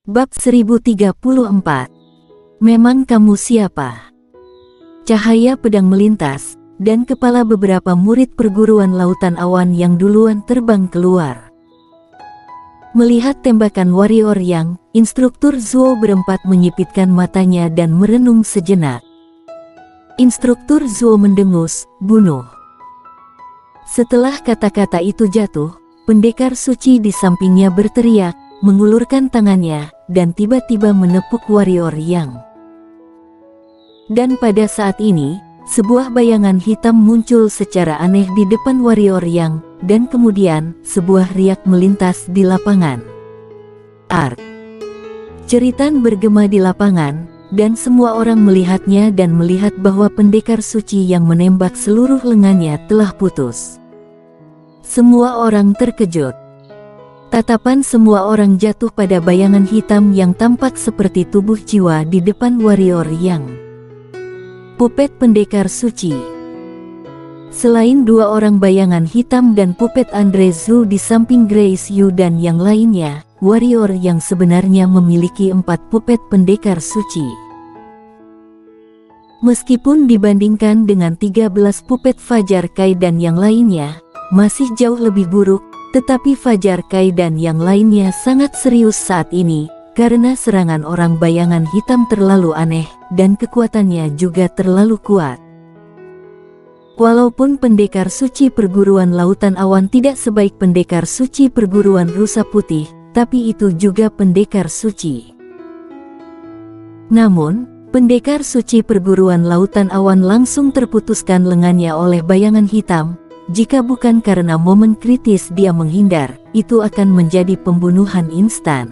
Bab 1034. Memang kamu siapa? Cahaya pedang melintas, dan kepala beberapa murid perguruan lautan awan yang duluan terbang keluar. Melihat tembakan warrior yang, instruktur Zuo berempat menyipitkan matanya dan merenung sejenak. Instruktur Zuo mendengus, bunuh. Setelah kata-kata itu jatuh, pendekar suci di sampingnya berteriak, mengulurkan tangannya, dan tiba-tiba menepuk warrior yang. Dan pada saat ini, sebuah bayangan hitam muncul secara aneh di depan warrior yang, dan kemudian, sebuah riak melintas di lapangan. Ark! Jeritan bergema di lapangan, dan semua orang melihatnya dan melihat bahwa pendekar suci yang menembak seluruh lengannya telah putus. Semua orang terkejut. Tatapan semua orang jatuh pada bayangan hitam yang tampak seperti tubuh jiwa di depan warrior yang. Pupet pendekar suci. Selain dua orang bayangan hitam dan pupet Andre Zhu di samping Grace Yu dan yang lainnya, warrior yang sebenarnya memiliki 4 pupet pendekar suci. Meskipun dibandingkan dengan 13 pupet Fajar Kai dan yang lainnya, masih jauh lebih buruk, tetapi Fajar Kai dan yang lainnya sangat serius saat ini, karena serangan orang bayangan hitam terlalu aneh, dan kekuatannya juga terlalu kuat. Walaupun pendekar suci perguruan lautan awan tidak sebaik pendekar suci perguruan rusa putih, tapi itu juga pendekar suci. Namun, pendekar suci perguruan lautan awan langsung terputuskan lengannya oleh bayangan hitam. Jika bukan karena momen kritis dia menghindar, itu akan menjadi pembunuhan instan.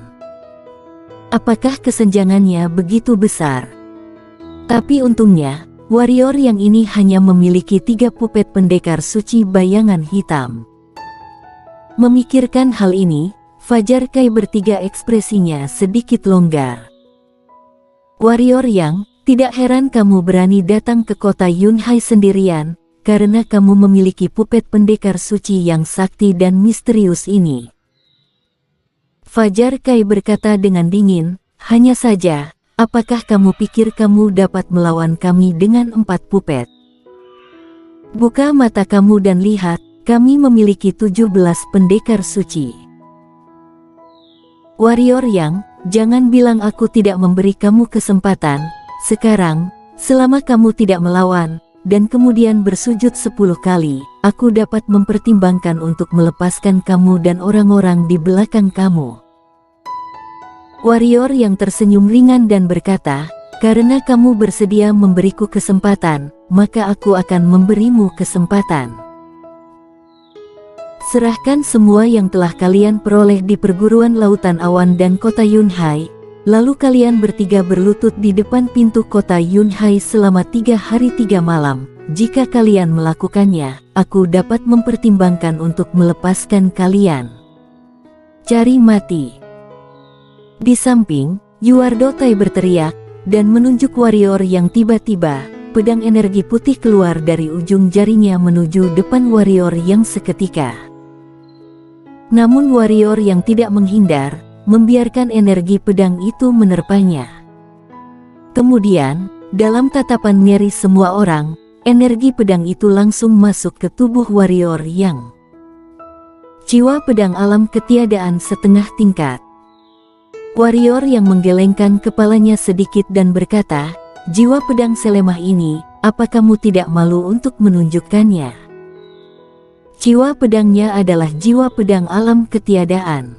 Apakah kesenjangannya begitu besar? Tapi untungnya, warrior yang ini hanya memiliki 3 pupet pendekar suci bayangan hitam. Memikirkan hal ini, Fajar Kai bertiga ekspresinya sedikit longgar. Warrior yang, tidak heran kamu berani datang ke kota Yunhai sendirian, karena kamu memiliki pupet pendekar suci yang sakti dan misterius ini. Fajar Kai berkata dengan dingin, hanya saja, apakah kamu pikir kamu dapat melawan kami dengan 4 pupet? Buka mata kamu dan lihat, kami memiliki 17 pendekar suci. Warrior yang, jangan bilang aku tidak memberi kamu kesempatan, sekarang, selama kamu tidak melawan, dan kemudian bersujud 10 kali, aku dapat mempertimbangkan untuk melepaskan kamu dan orang-orang di belakang kamu. Warrior yang tersenyum ringan dan berkata, karena kamu bersedia memberiku kesempatan, maka aku akan memberimu kesempatan. Serahkan semua yang telah kalian peroleh di perguruan lautan awan dan kota Yunhai, lalu kalian bertiga berlutut di depan pintu kota Yunhai selama 3 hari 3 malam. Jika kalian melakukannya, aku dapat mempertimbangkan untuk melepaskan kalian. Cari mati. Di samping, Yuardo Tai berteriak, dan menunjuk warrior yang tiba-tiba, pedang energi putih keluar dari ujung jarinya menuju depan warrior yang seketika. Namun warrior yang tidak menghindar, membiarkan energi pedang itu menerpanya. Kemudian, dalam tatapan ngeri semua orang, energi pedang itu langsung masuk ke tubuh warrior yang. Jiwa pedang alam ketiadaan setengah tingkat. Warrior yang menggelengkan kepalanya sedikit dan berkata, jiwa pedang selemah ini, apa kamu tidak malu untuk menunjukkannya? Jiwa pedangnya adalah jiwa pedang alam ketiadaan.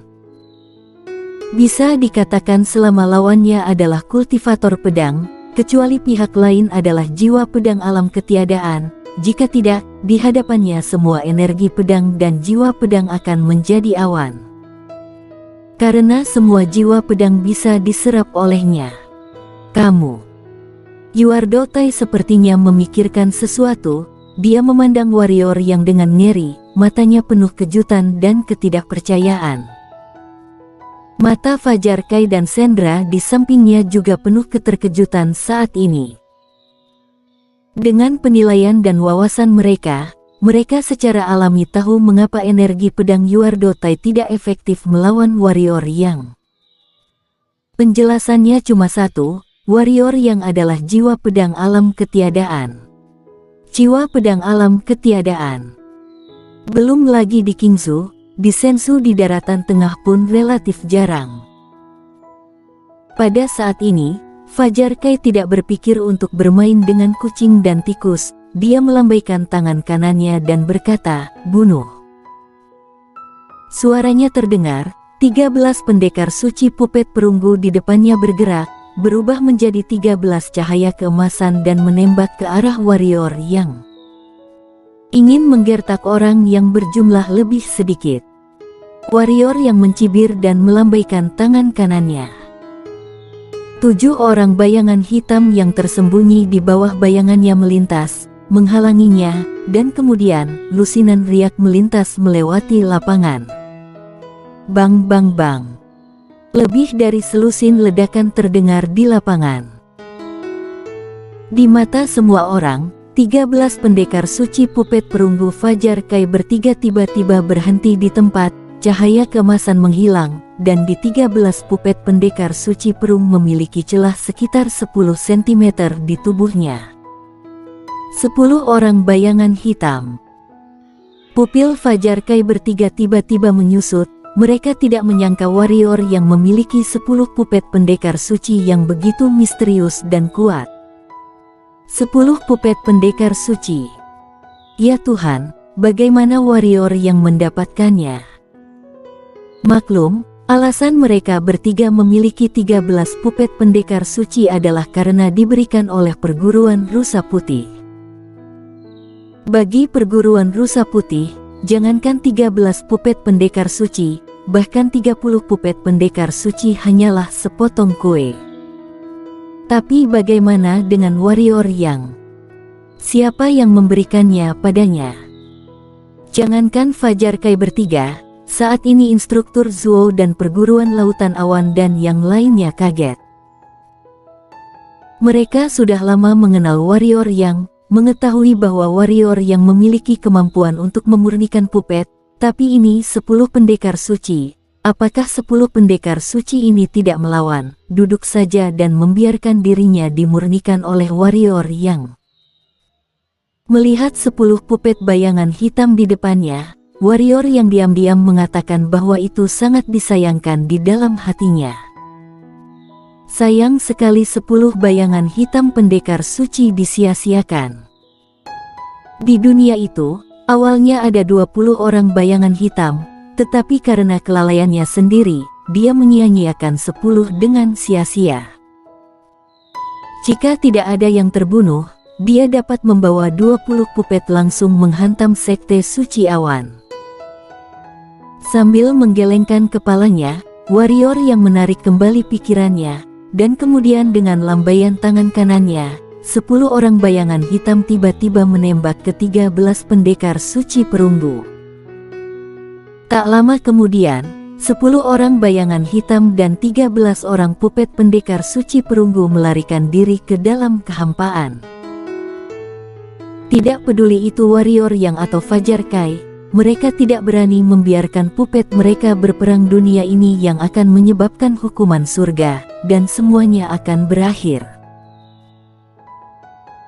Bisa dikatakan selama lawannya adalah kultivator pedang, kecuali pihak lain adalah jiwa pedang alam ketiadaan, jika tidak, di hadapannya semua energi pedang dan jiwa pedang akan menjadi awan. Karena semua jiwa pedang bisa diserap olehnya. Kamu. Yuardo Tai sepertinya memikirkan sesuatu, dia memandang warrior yang dengan ngeri, matanya penuh kejutan dan ketidakpercayaan. Mata Fajar Kai dan Sendra di sampingnya juga penuh keterkejutan saat ini. Dengan penilaian dan wawasan mereka, Mereka secara alami tahu mengapa energi pedang Yuardo Tai tidak efektif melawan warrior yang. Penjelasannya cuma satu, warrior yang adalah jiwa pedang alam ketiadaan. Jiwa pedang alam ketiadaan. Belum lagi di Kingsu, di Sensu di daratan tengah pun relatif jarang. Pada saat ini, Fajar Kai tidak berpikir untuk bermain dengan kucing dan tikus. Dia melambaikan tangan kanannya dan berkata, "Bunuh." Suaranya terdengar, 13 pendekar suci pupet perunggu di depannya bergerak, berubah menjadi 13 cahaya keemasan dan menembak ke arah warrior yang ingin menggertak orang yang berjumlah lebih sedikit. Warrior yang mencibir dan melambaikan tangan kanannya. 7 orang bayangan hitam yang tersembunyi di bawah bayangannya melintas, menghalanginya, dan kemudian lusinan riak melintas melewati lapangan. Bang bang bang. Lebih dari selusin ledakan terdengar di lapangan. Di mata semua orang, 13 pendekar suci pupet perunggu Fajar Kai bertiga tiba-tiba berhenti di tempat, cahaya keemasan menghilang, dan di 13 pupet pendekar suci perung memiliki celah sekitar 10 cm di tubuhnya. 10 orang bayangan hitam. Pupil Fajar Kai bertiga tiba-tiba menyusut. Mereka tidak menyangka warrior yang memiliki 10 pupet pendekar suci yang begitu misterius dan kuat. 10 pupet pendekar suci. Ya Tuhan, bagaimana warrior yang mendapatkannya? Maklum, alasan mereka bertiga memiliki 13 pupet pendekar suci adalah karena diberikan oleh perguruan Rusa Putih. Bagi perguruan Rusa Putih, jangankan 13 pupet pendekar suci, bahkan 30 pupet pendekar suci hanyalah sepotong kue. Tapi bagaimana dengan warrior yang? Siapa yang memberikannya padanya? Jangankan Fajar Kai bertiga, saat ini instruktur Zuo dan perguruan Lautan Awan dan yang lainnya kaget. Mereka sudah lama mengenal warrior yang, mengetahui bahwa warrior yang memiliki kemampuan untuk memurnikan pupet, tapi ini 10 pendekar suci. Apakah 10 pendekar suci ini tidak melawan, duduk saja dan membiarkan dirinya dimurnikan oleh warrior yang? Melihat 10 pupet bayangan hitam di depannya, warrior yang diam-diam mengatakan bahwa itu sangat disayangkan di dalam hatinya. Sayang sekali 10 bayangan hitam pendekar suci disia-siakan. Di dunia itu, awalnya ada 20 orang bayangan hitam, tetapi karena kelalaiannya sendiri, dia menyia-nyiakan 10 dengan sia-sia. Jika tidak ada yang terbunuh, dia dapat membawa 20 pupet langsung menghantam sekte suci awan. Sambil menggelengkan kepalanya, warrior yang menarik kembali pikirannya, dan kemudian dengan lambaian tangan kanannya, 10 orang bayangan hitam tiba-tiba menembak ke 13 pendekar suci perunggu. Tak lama kemudian, 10 orang bayangan hitam dan 13 orang pupet pendekar suci perunggu melarikan diri ke dalam kehampaan. Tidak peduli itu warrior yang atau Fajar Kai, mereka tidak berani membiarkan pupet mereka berperang. Dunia ini yang akan menyebabkan hukuman surga, dan semuanya akan berakhir.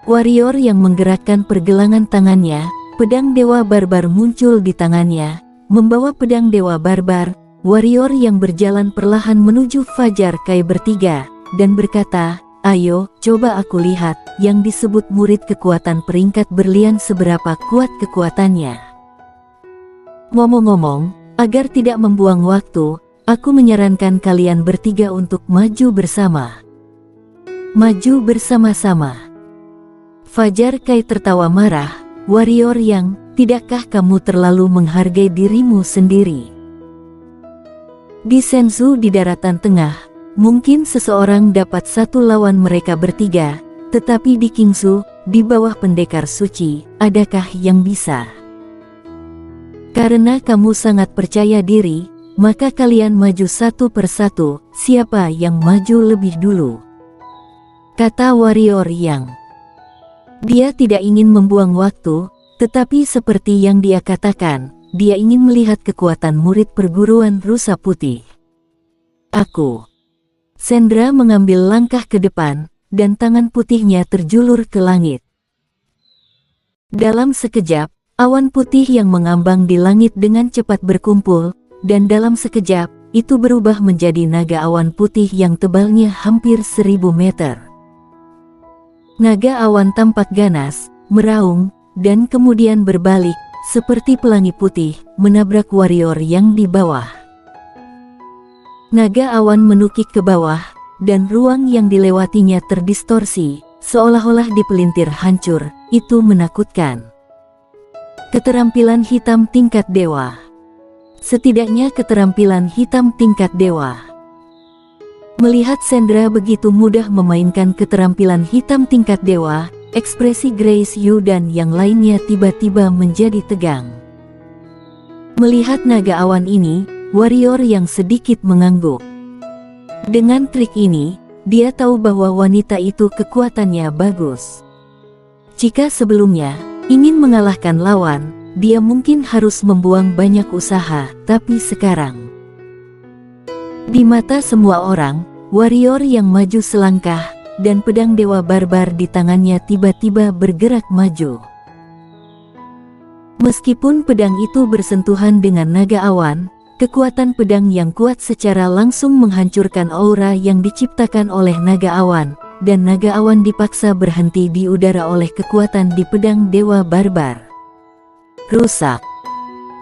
Warrior yang menggerakkan pergelangan tangannya, pedang dewa barbar muncul di tangannya. Membawa pedang dewa barbar, warrior yang berjalan perlahan menuju Fajar Kai bertiga, dan berkata, "Ayo, coba aku lihat, yang disebut murid kekuatan peringkat berlian seberapa kuat kekuatannya." Ngomong-ngomong, agar tidak membuang waktu, aku menyarankan kalian bertiga untuk maju bersama. Maju bersama-sama. Fajar Kai tertawa marah, warrior yang, tidakkah kamu terlalu menghargai dirimu sendiri? Di Sensu di daratan tengah, mungkin seseorang dapat satu lawan mereka bertiga, tetapi di Kingsu, di bawah pendekar suci, adakah yang bisa? Karena kamu sangat percaya diri, maka kalian maju satu persatu, siapa yang maju lebih dulu? Kata warrior yang. Dia tidak ingin membuang waktu, tetapi seperti yang dia katakan, dia ingin melihat kekuatan murid perguruan Rusa Putih. Aku. Sandra mengambil langkah ke depan, dan tangan putihnya terjulur ke langit. Dalam sekejap, awan putih yang mengambang di langit dengan cepat berkumpul, dan dalam sekejap, itu berubah menjadi naga awan putih yang tebalnya hampir 1000 meter. Naga awan tampak ganas, meraung, dan kemudian berbalik, seperti pelangi putih, menabrak warrior yang di bawah. Naga awan menukik ke bawah, dan ruang yang dilewatinya terdistorsi, seolah-olah dipelintir hancur. Itu menakutkan. Keterampilan hitam tingkat dewa. Setidaknya keterampilan hitam tingkat dewa. Melihat Sandra begitu mudah memainkan keterampilan hitam tingkat dewa, ekspresi Grace Yu dan yang lainnya tiba-tiba menjadi tegang. Melihat naga awan ini, warrior yang sedikit mengangguk. Dengan trik ini, dia tahu bahwa wanita itu kekuatannya bagus. Jika sebelumnya ingin mengalahkan lawan, dia mungkin harus membuang banyak usaha, tapi sekarang, di mata semua orang, warrior yang maju selangkah, dan pedang dewa barbar di tangannya tiba-tiba bergerak maju. Meskipun pedang itu bersentuhan dengan naga awan, kekuatan pedang yang kuat secara langsung menghancurkan aura yang diciptakan oleh naga awan, dan naga awan dipaksa berhenti di udara oleh kekuatan di pedang dewa barbar. Rusak.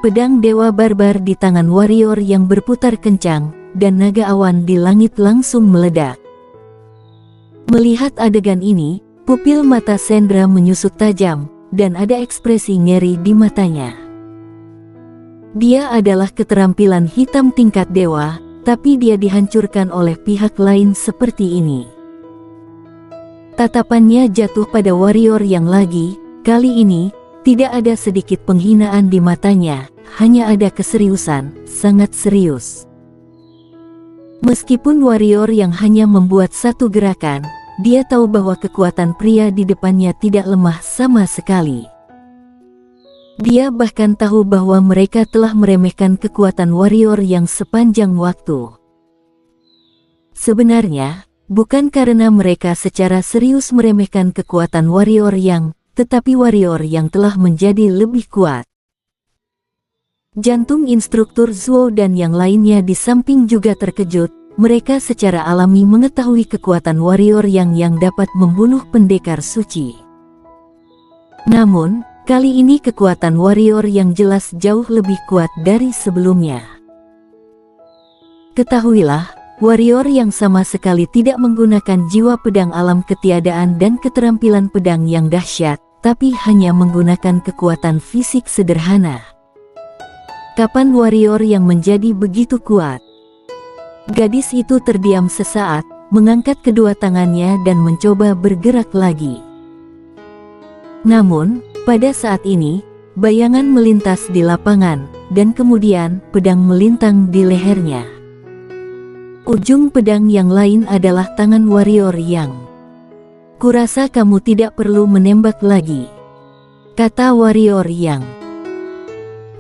Pedang dewa barbar di tangan warrior yang berputar kencang, dan naga awan di langit langsung meledak. Melihat adegan ini, pupil mata Sandra menyusut tajam, dan ada ekspresi ngeri di matanya. Dia adalah keterampilan hitam tingkat dewa, tapi dia dihancurkan oleh pihak lain seperti ini. Tatapannya jatuh pada warrior yang lagi, kali ini, tidak ada sedikit penghinaan di matanya, hanya ada keseriusan, sangat serius. Meskipun warrior yang hanya membuat satu gerakan, dia tahu bahwa kekuatan pria di depannya tidak lemah sama sekali. Dia bahkan tahu bahwa mereka telah meremehkan kekuatan warrior yang sepanjang waktu. Sebenarnya, bukan karena mereka secara serius meremehkan kekuatan warrior yang, tetapi warrior yang telah menjadi lebih kuat. Jantung instruktur Zuo dan yang lainnya di samping juga terkejut. Mereka secara alami mengetahui kekuatan warrior yang dapat membunuh pendekar suci. Namun, kali ini kekuatan warrior yang jelas jauh lebih kuat dari sebelumnya. Ketahuilah, warrior yang sama sekali tidak menggunakan jiwa pedang alam ketiadaan dan keterampilan pedang yang dahsyat, tapi hanya menggunakan kekuatan fisik sederhana. Kapan warrior yang menjadi begitu kuat? Gadis itu terdiam sesaat, mengangkat kedua tangannya dan mencoba bergerak lagi. Namun, pada saat ini, bayangan melintas di lapangan, dan kemudian pedang melintang di lehernya. Ujung pedang yang lain adalah tangan warrior yang. Kurasa kamu tidak perlu menembak lagi, kata warrior yang.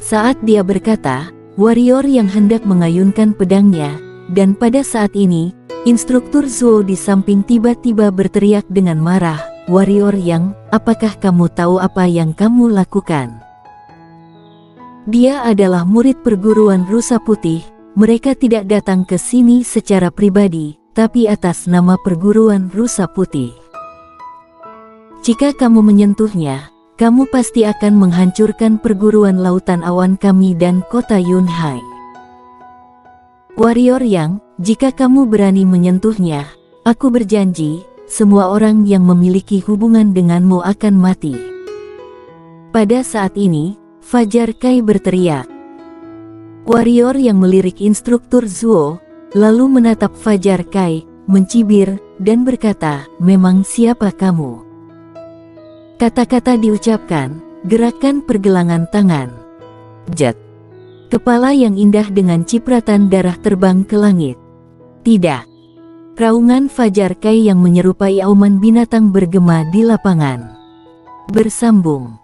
Saat dia berkata, warrior yang hendak mengayunkan pedangnya, dan pada saat ini, instruktur Zuo di samping tiba-tiba berteriak dengan marah, warrior yang, apakah kamu tahu apa yang kamu lakukan? Dia adalah murid perguruan Rusa Putih, mereka tidak datang ke sini secara pribadi, tapi atas nama perguruan Rusa Putih. Jika kamu menyentuhnya, kamu pasti akan menghancurkan perguruan lautan awan kami dan kota Yunhai. Warrior yang, jika kamu berani menyentuhnya, aku berjanji, semua orang yang memiliki hubungan denganmu akan mati. Pada saat ini, Fajar Kai berteriak. Warrior yang melirik instruktur Zuo, lalu menatap Fajar Kai, mencibir, dan berkata, memang siapa kamu? Kata-kata diucapkan, gerakan pergelangan tangan. Jet. Kepala yang indah dengan cipratan darah terbang ke langit. Tidak. Raungan Fajar Kai yang menyerupai auman binatang bergema di lapangan. Bersambung.